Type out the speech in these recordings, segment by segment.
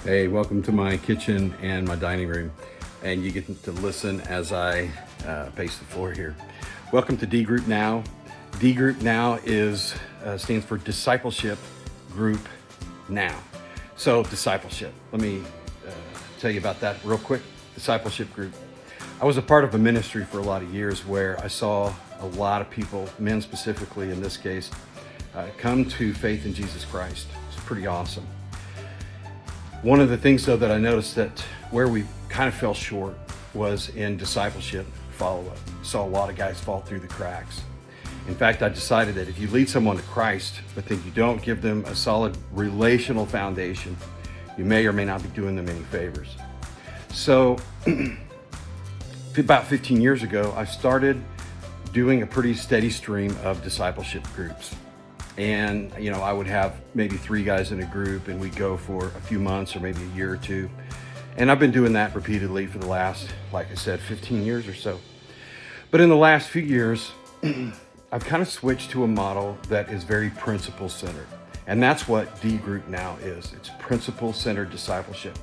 Hey, welcome to my kitchen and my dining room, and you get to listen as I pace the floor here. Welcome to DGroupNow. DGroupNow stands for Discipleship Group Now. So discipleship, let me tell you about that real quick. Discipleship group. I was a part of a ministry for a lot of years where I saw a lot of people, men specifically in this case, come to faith in Jesus Christ. It's pretty awesome. One of the things, though, that I noticed that where we kind of fell short was in discipleship follow-up. Saw a lot of guys fall through the cracks. In fact, I decided that if you lead someone to Christ, but then you don't give them a solid relational foundation, you may or may not be doing them any favors. So about 15 years ago, I started doing a pretty steady stream of discipleship groups. And, I would have maybe 3 guys in a group and we'd go for a few months or maybe a year or 2. And I've been doing that repeatedly for the last, like I said, 15 years or so. But in the last few years, I've kind of switched to a model that is very principle-centered. And that's what DGroupNow is. It's principle-centered discipleship.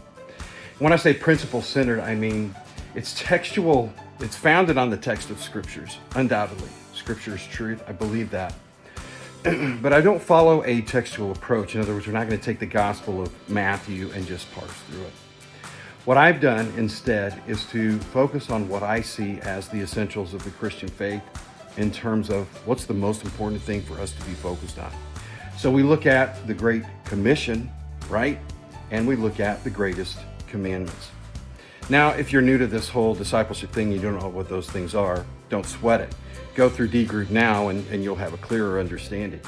When I say principle-centered, I mean it's textual. It's founded on the text of scriptures, undoubtedly. Scripture is truth. I believe that. But I don't follow a textual approach. In other words, we're not going to take the Gospel of Matthew and just parse through it. What I've done instead is to focus on what I see as the essentials of the Christian faith in terms of what's the most important thing for us to be focused on. So we look at the Great Commission, right? And we look at the greatest commandments. Now, if you're new to this whole discipleship thing, you don't know what those things are, don't sweat it. Go through DGroupNow and you'll have a clearer understanding.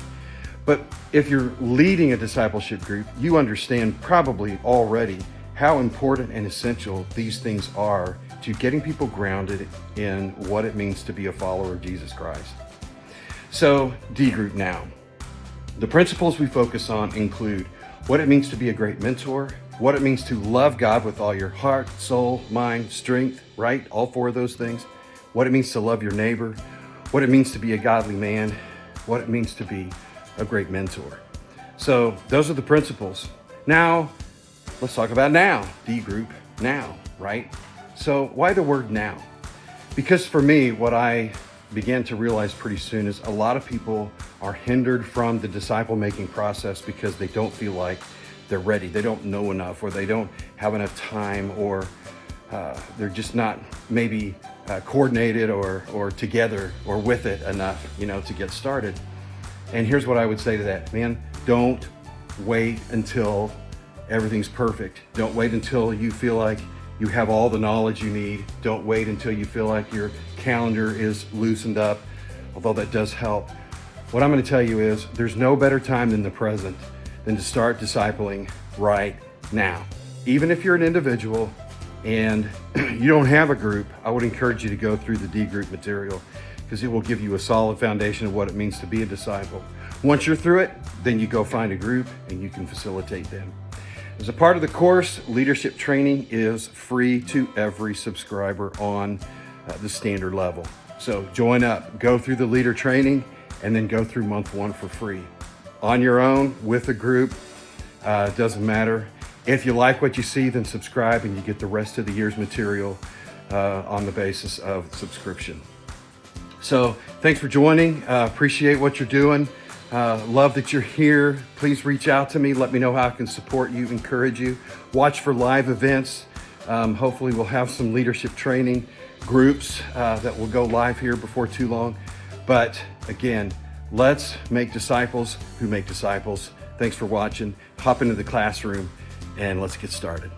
But if you're leading a discipleship group, you understand probably already how important and essential these things are to getting people grounded in what it means to be a follower of Jesus Christ. So, DGroupNow. The principles we focus on include what it means to be a great mentor, what it means to love God with all your heart, soul, mind, strength, right? All 4 of those things. What it means to love your neighbor, what it means to be a godly man, what it means to be a great mentor. So those are the principles. Now, let's talk about now. DGroupNow, right? So why the word now? Because for me, what I began to realize pretty soon is a lot of people are hindered from the disciple-making process because they don't feel like they're ready. They don't know enough, or they don't have enough time, or they're just not maybe coordinated or together or with it enough, to get started. And here's what I would say to that, man, don't wait until everything's perfect. Don't wait until you feel like you have all the knowledge you need. Don't wait until you feel like your calendar is loosened up, although that does help. What I'm going to tell you is there's no better time than the present than to start discipling right now. Even if you're an individual and you don't have a group, I would encourage you to go through the D-Group material because it will give you a solid foundation of what it means to be a disciple. Once you're through it, then you go find a group and you can facilitate them. As a part of the course, leadership training is free to every subscriber on the standard level. So join up, go through the leader training, and then go through month 1 for free. On your own, with a group, doesn't matter. If you like what you see, then subscribe and you get the rest of the year's material on the basis of subscription. So thanks for joining. Appreciate what you're doing. Love that you're here. Please reach out to me. Let me know how I can support you, encourage you. Watch for live events. Hopefully we'll have some leadership training groups that will go live here before too long. But again, let's make disciples who make disciples. Thanks for watching. Hop into the classroom and let's get started.